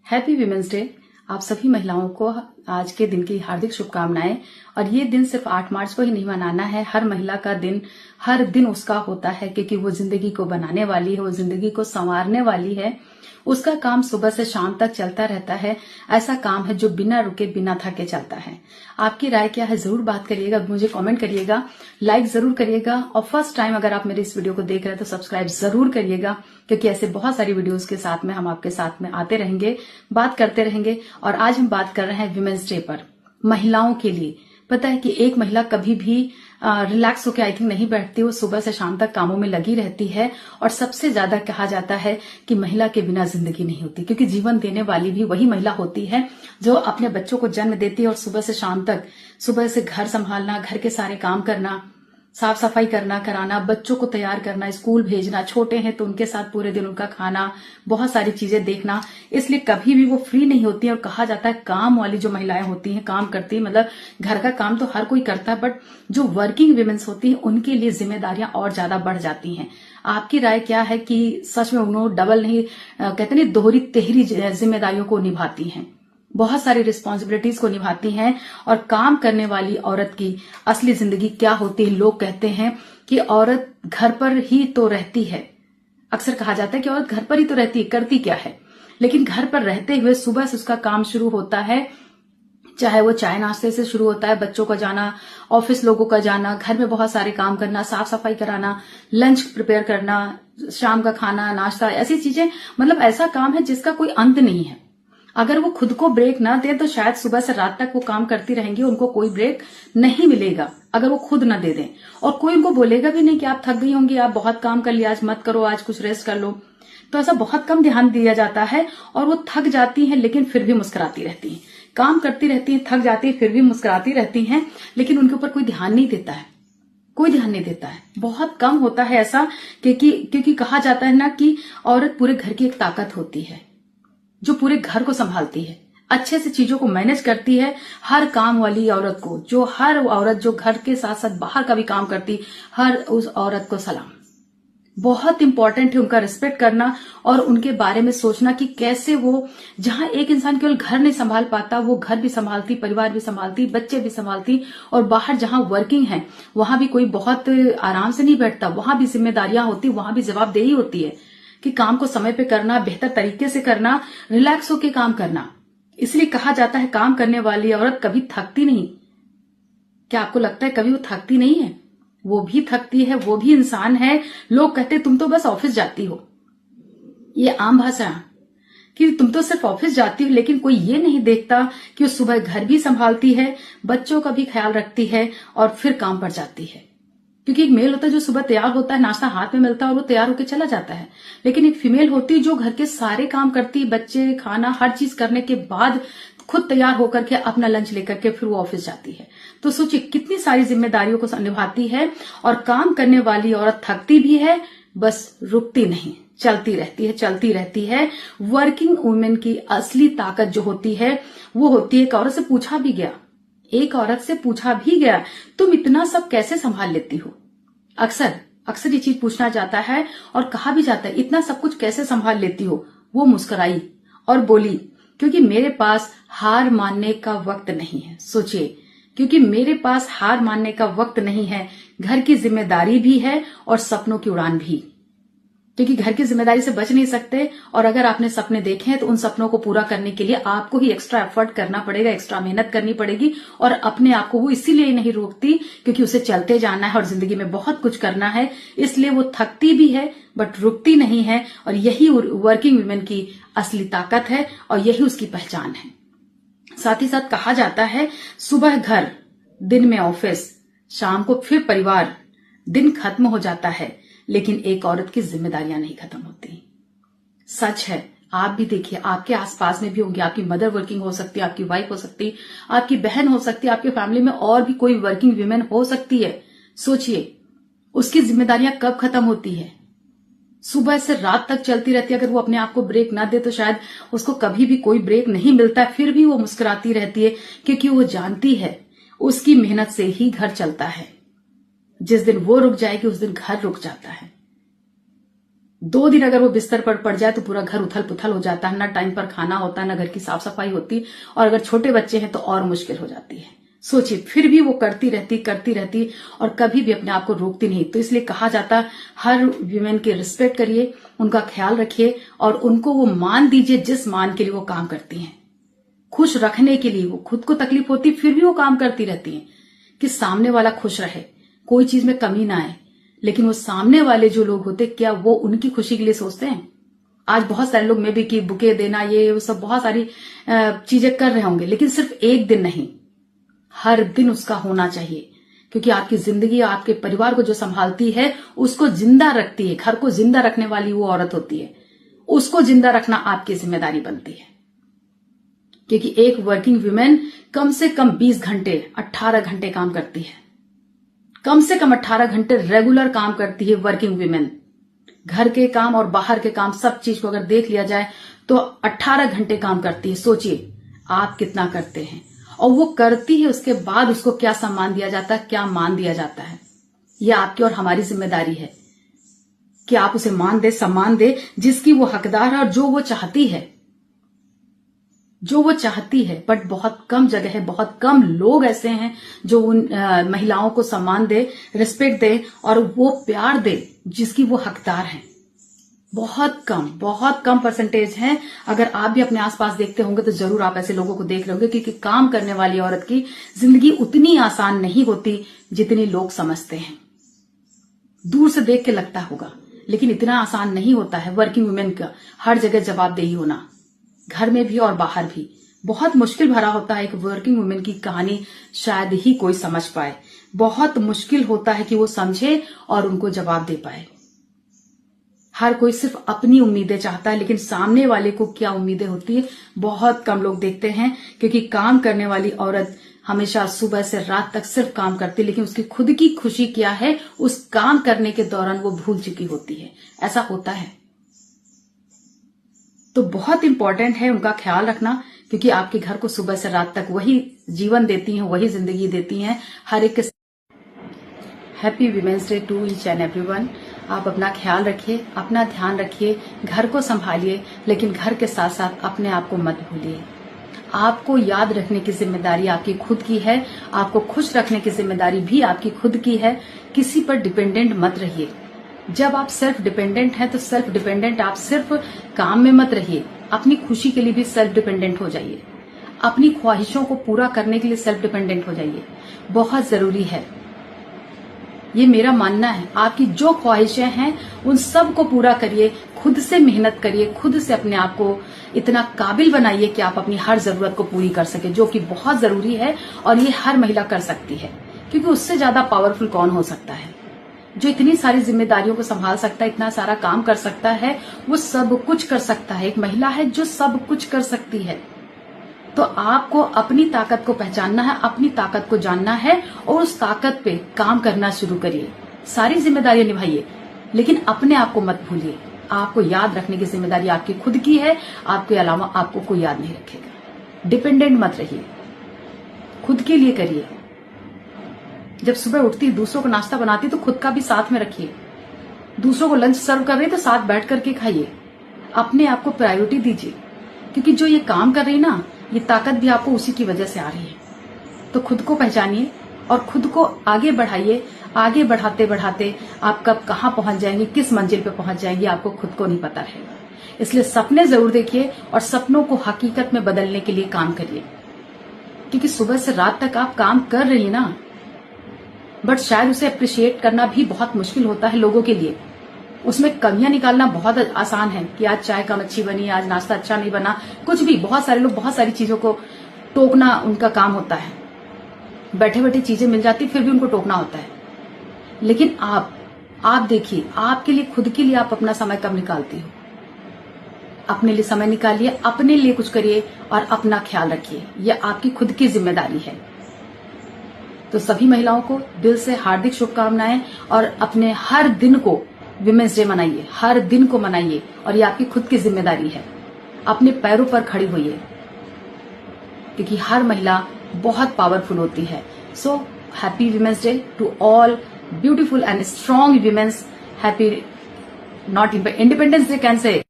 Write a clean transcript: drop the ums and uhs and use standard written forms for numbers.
Happy women's day. आप सभी महिलाओं को आज के दिन की हार्दिक शुभकामनाएं। और ये दिन सिर्फ 8 मार्च को ही नहीं मनाना है, हर महिला का दिन हर दिन उसका होता है, क्योंकि वो जिंदगी को बनाने वाली है, वो जिंदगी को संवारने वाली है। उसका काम सुबह से शाम तक चलता रहता है। ऐसा काम है जो बिना रुके बिना थके चलता है। आपकी राय क्या है जरूर बात करिएगा, मुझे कमेंट करिएगा, लाइक जरूर करिएगा। और फर्स्ट टाइम अगर आप मेरे इस वीडियो को देख रहे हैं तो सब्सक्राइब जरूर करिएगा, क्योंकि ऐसे बहुत सारी वीडियोस के साथ में हम आपके साथ में आते रहेंगे, बात करते रहेंगे। और आज हम बात कर रहे हैं विमेंस डे पर, महिलाओं के लिए। पता है कि एक महिला कभी भी रिलैक्स होकर आई थिंक नहीं बैठती, वो सुबह से शाम तक कामों में लगी रहती है। और सबसे ज्यादा कहा जाता है कि महिला के बिना जिंदगी नहीं होती, क्योंकि जीवन देने वाली भी वही महिला होती है जो अपने बच्चों को जन्म देती है। और सुबह से शाम तक, सुबह से घर संभालना, घर के सारे काम करना, साफ सफाई करना, कराना, बच्चों को तैयार करना, स्कूल भेजना, छोटे हैं तो उनके साथ पूरे दिन उनका खाना, बहुत सारी चीजें देखना, इसलिए कभी भी वो फ्री नहीं होती है। और कहा जाता है काम वाली जो महिलाएं होती हैं, काम करती हैं, मतलब घर का काम तो हर कोई करता है, बट जो वर्किंग विमेन्स होती हैं उनके लिए जिम्मेदारियां और ज्यादा बढ़ जाती हैं। आपकी राय क्या है कि सच में उन्होंने डबल नहीं, कहते नहीं, दोहरी तेहरी जिम्मेदारियों को निभाती हैं, बहुत सारी रिस्पॉन्सिबिलिटीज को निभाती हैं। और काम करने वाली औरत की असली जिंदगी क्या होती है? लोग कहते हैं कि औरत घर पर ही तो रहती है। अक्सर कहा जाता है कि औरत घर पर ही तो रहती है, करती क्या है? लेकिन घर पर रहते हुए सुबह से उसका काम शुरू होता है, चाहे वो चाय नाश्ते से शुरू होता है, बच्चों का जाना, ऑफिस लोगों का जाना, घर में बहुत सारे काम करना, साफ सफाई कराना, लंच प्रिपेयर करना, शाम का खाना, नाश्ता, ऐसी चीजें, मतलब ऐसा काम है जिसका कोई अंत नहीं है। अगर वो खुद को ब्रेक ना दे तो शायद सुबह से रात तक वो काम करती रहेंगी, उनको कोई ब्रेक नहीं मिलेगा अगर वो खुद ना दे दें। और कोई उनको बोलेगा भी नहीं कि आप थक गई होंगी, आप बहुत काम कर लिया, आज मत करो, आज कुछ रेस्ट कर लो। तो ऐसा बहुत कम ध्यान दिया जाता है। और वो थक जाती हैं लेकिन फिर भी मुस्कुराती रहती हैं, काम करती रहती हैं, थक जाती है फिर भी मुस्कुराती रहती हैं, लेकिन उनके ऊपर कोई ध्यान नहीं देता है, कोई ध्यान नहीं देता है। बहुत कम होता है ऐसा, क्योंकि कहा जाता है ना कि औरत पूरे घर की एक ताकत होती है जो पूरे घर को संभालती है, अच्छे से चीजों को मैनेज करती है। हर काम वाली औरत को, हर औरत जो घर के साथ साथ बाहर का भी काम करती, हर उस औरत को सलाम। बहुत इंपॉर्टेंट है उनका रिस्पेक्ट करना और उनके बारे में सोचना कि कैसे वो, जहां एक इंसान केवल घर नहीं संभाल पाता, वो घर भी संभालती, परिवार भी संभालती, बच्चे भी संभालती। और बाहर जहां वर्किंग है वहां भी कोई बहुत आराम से नहीं बैठता, वहां भी जिम्मेदारियां होती, वहां भी जवाबदेही होती है कि काम को समय पे करना, बेहतर तरीके से करना, रिलैक्स होके काम करना। इसलिए कहा जाता है काम करने वाली औरत कभी थकती नहीं। क्या आपको लगता है कभी वो थकती नहीं है? वो भी थकती है, वो भी इंसान है। लोग कहते तुम तो बस ऑफिस जाती हो, ये आम भाषा कि तुम तो सिर्फ ऑफिस जाती हो, लेकिन कोई ये नहीं देखता कि वो सुबह घर भी संभालती है, बच्चों का भी ख्याल रखती है और फिर काम पर जाती है। क्योंकि एक मेल होता है जो सुबह तैयार होता है, नाश्ता हाथ में मिलता है और वो तैयार होकर चला जाता है, लेकिन एक फीमेल होती है जो घर के सारे काम करती, बच्चे, खाना, हर चीज करने के बाद खुद तैयार होकर के अपना लंच लेकर के फिर वो ऑफिस जाती है। तो सोचिए कितनी सारी जिम्मेदारियों को निभाती है। और काम करने वाली औरत थकती भी है, बस रुकती नहीं, चलती रहती है, चलती रहती है। वर्किंग वुमेन की असली ताकत जो होती है वो होती है, एक औरत से पूछा भी गया तुम इतना सब कैसे संभाल लेती हो? अक्सर ये चीज पूछना जाता है और कहा भी जाता है इतना सब कुछ कैसे संभाल लेती हो? वो मुस्कुराई और बोली क्योंकि मेरे पास हार मानने का वक्त नहीं है। सोचिए, क्योंकि मेरे पास हार मानने का वक्त नहीं है, घर की जिम्मेदारी भी है और सपनों की उड़ान भी, क्योंकि घर की जिम्मेदारी से बच नहीं सकते। और अगर आपने सपने देखे हैं तो उन सपनों को पूरा करने के लिए आपको ही एक्स्ट्रा एफर्ट करना पड़ेगा, एक्स्ट्रा मेहनत करनी पड़ेगी। और अपने आप को वो इसीलिए नहीं रोकती क्योंकि उसे चलते जाना है और जिंदगी में बहुत कुछ करना है, इसलिए वो थकती भी है बट रुकती नहीं है। और यही वर्किंग वुमेन की असली ताकत है और यही उसकी पहचान है। साथ ही साथ कहा जाता है सुबह घर, दिन में ऑफिस, शाम को फिर परिवार, दिन खत्म हो जाता है लेकिन एक औरत की जिम्मेदारियां नहीं खत्म होती। सच है, आप भी देखिए, आपके आसपास में भी होंगी, आपकी मदर वर्किंग हो सकती है, आपकी वाइफ हो सकती है, आपकी बहन हो सकती है, आपके फैमिली में और भी कोई वर्किंग वुमेन हो सकती है। सोचिए उसकी जिम्मेदारियां कब खत्म होती है? सुबह से रात तक चलती रहती है। अगर वो अपने आप को ब्रेक ना दे तो शायद उसको कभी भी कोई ब्रेक नहीं मिलता है, फिर भी वो मुस्कुराती रहती है क्योंकि वो जानती है उसकी मेहनत से ही घर चलता है। जिस दिन वो रुक जाएगी उस दिन घर रुक जाता है। 2 दिन अगर वो बिस्तर पर पड़ जाए तो पूरा घर उथल पुथल हो जाता है, ना टाइम पर खाना होता है, ना घर की साफ सफाई होती, और अगर छोटे बच्चे हैं तो और मुश्किल हो जाती है। सोचिए, फिर भी वो करती रहती और कभी भी अपने आप को रोकती नहीं। तो इसलिए कहा जाता, हर वीमेन की रिस्पेक्ट करिए, उनका ख्याल रखिए और उनको वो मान दीजिए जिस मान के लिए वो काम करती हैं। खुश रखने के लिए, वो खुद को तकलीफ होती फिर भी वो काम करती रहती हैं कि सामने वाला खुश रहे, कोई चीज में कमी ना आए। लेकिन वो सामने वाले जो लोग होते, क्या वो उनकी खुशी के लिए सोचते हैं? आज बहुत सारे लोग में भी कि बुके देना, ये वो सब बहुत सारी चीजें कर रहे होंगे, लेकिन सिर्फ एक दिन नहीं, हर दिन उसका होना चाहिए। क्योंकि आपकी जिंदगी, आपके परिवार को जो संभालती है, उसको जिंदा रखती है, घर को जिंदा रखने वाली वो औरत होती है। उसको जिंदा रखना आपकी जिम्मेदारी बनती है। क्योंकि एक वर्किंग वुमेन कम से कम 20 घंटे, 18 घंटे काम करती है। कम से कम 18 घंटे रेगुलर काम करती है वर्किंग वुमेन। घर के काम और बाहर के काम, सब चीज को अगर देख लिया जाए तो 18 घंटे काम करती है। सोचिए आप कितना करते हैं, और वो करती है, उसके बाद उसको क्या सम्मान दिया जाता है, क्या मान दिया जाता है। यह आपकी और हमारी जिम्मेदारी है कि आप उसे मान दे, सम्मान दे, जिसकी वो हकदार है और जो वो चाहती है, जो वो चाहती है। बट बहुत कम जगह है, बहुत कम लोग ऐसे हैं जो उन महिलाओं को सम्मान दे, रिस्पेक्ट दे और वो प्यार दे जिसकी वो हकदार है। बहुत कम परसेंटेज हैं। अगर आप भी अपने आसपास देखते होंगे तो जरूर आप ऐसे लोगों को देख रहे होंगे, क्योंकि काम करने वाली औरत की जिंदगी उतनी आसान नहीं होती जितनी लोग समझते हैं। दूर से देख के लगता होगा, लेकिन इतना आसान नहीं होता है वर्किंग वुमेन का हर जगह जवाबदेही होना, घर में भी और बाहर भी। बहुत मुश्किल भरा होता है एक वर्किंग वुमेन की कहानी, शायद ही कोई समझ पाए। बहुत मुश्किल होता है कि वो समझे और उनको जवाब दे पाए। हर कोई सिर्फ अपनी उम्मीदें चाहता है, लेकिन सामने वाले को क्या उम्मीदें होती है बहुत कम लोग देखते हैं। क्योंकि काम करने वाली औरत हमेशा सुबह से रात तक सिर्फ काम करती है, लेकिन उसकी खुद की खुशी क्या है उस काम करने के दौरान वो भूल चुकी होती है। ऐसा होता है। तो बहुत इंपॉर्टेंट है उनका ख्याल रखना, क्योंकि आपके घर को सुबह से रात तक वही जीवन देती हैं, वही जिंदगी देती हैं हर एक। Happy women's day to each and everyone. आप अपना ख्याल रखिए, अपना ध्यान रखिए, घर को संभालिए, लेकिन घर के साथ साथ अपने आप को मत भूलिए। आपको याद रखने की जिम्मेदारी आपकी खुद की है, आपको खुश रखने की जिम्मेदारी भी आपकी खुद की है। किसी पर डिपेंडेंट मत रहिए। जब आप सेल्फ डिपेंडेंट हैं तो सेल्फ डिपेंडेंट आप सिर्फ काम में मत रहिए, अपनी खुशी के लिए भी सेल्फ डिपेंडेंट हो जाइए। अपनी ख्वाहिशों को पूरा करने के लिए सेल्फ डिपेंडेंट हो जाइए, बहुत जरूरी है। ये मेरा मानना है। आपकी जो ख्वाहिशें हैं उन सब को पूरा करिए, खुद से मेहनत करिए, खुद से अपने आप को इतना काबिल बनाइए कि आप अपनी हर जरूरत को पूरी कर सके, जो कि बहुत जरूरी है। और ये हर महिला कर सकती है, क्योंकि उससे ज्यादा पावरफुल कौन हो सकता है जो इतनी सारी जिम्मेदारियों को संभाल सकता है, इतना सारा काम कर सकता है। वो सब कुछ कर सकता है। एक महिला है जो सब कुछ कर सकती है। तो आपको अपनी ताकत को पहचानना है, अपनी ताकत को जानना है और उस ताकत पे काम करना शुरू करिए। सारी जिम्मेदारियां निभाइए, लेकिन अपने आप को मत भूलिए। आपको याद रखने की जिम्मेदारी आपकी खुद की है, आपके अलावा आपको कोई याद नहीं रखेगा। डिपेंडेंट मत रहिए, खुद के लिए करिए। जब सुबह उठती, दूसरों को नाश्ता बनाती तो खुद का भी साथ में रखिए। दूसरों को लंच सर्व कर रही तो साथ बैठ करके खाइए। अपने आप को प्रायोरिटी दीजिए, क्योंकि जो ये काम कर रही ना, ये ताकत भी आपको उसी की वजह से आ रही है। तो खुद को पहचानिए और खुद को आगे बढ़ाइए। आगे बढ़ाते बढ़ाते आप कब कहाँ पहुंच जाएंगे, किस मंजिल पे पहुंच जाएंगे, आपको खुद को नहीं पता रहेगा। इसलिए सपने जरूर देखिए और सपनों को हकीकत में बदलने के लिए काम करिए। क्योंकि सुबह से रात तक आप काम कर रही है ना, बट शायद उसे अप्रिशिएट करना भी बहुत मुश्किल होता है लोगों के लिए। उसमें कमियां निकालना बहुत आसान है कि आज चाय कम अच्छी बनी, आज नाश्ता अच्छा नहीं बना, कुछ भी। बहुत सारे लोग बहुत सारी चीजों को टोकना उनका काम होता है। बैठे बैठे चीजें मिल जाती फिर भी उनको टोकना होता है। लेकिन आप देखिए, आपके लिए, खुद के लिए आप अपना समय कब निकालती हो? अपने लिए समय निकालिए, अपने लिए कुछ करिए और अपना ख्याल रखिए। यह आपकी खुद की जिम्मेदारी है। तो सभी महिलाओं को दिल से हार्दिक शुभकामनाएं और अपने हर दिन को विमेंस डे मनाइए, हर दिन को मनाइए और ये आपकी खुद की जिम्मेदारी है। अपने पैरों पर खड़ी होइए, क्योंकि हर महिला बहुत पावरफुल होती है। So happy women's day to all beautiful and strong womens. Happy not independence day can say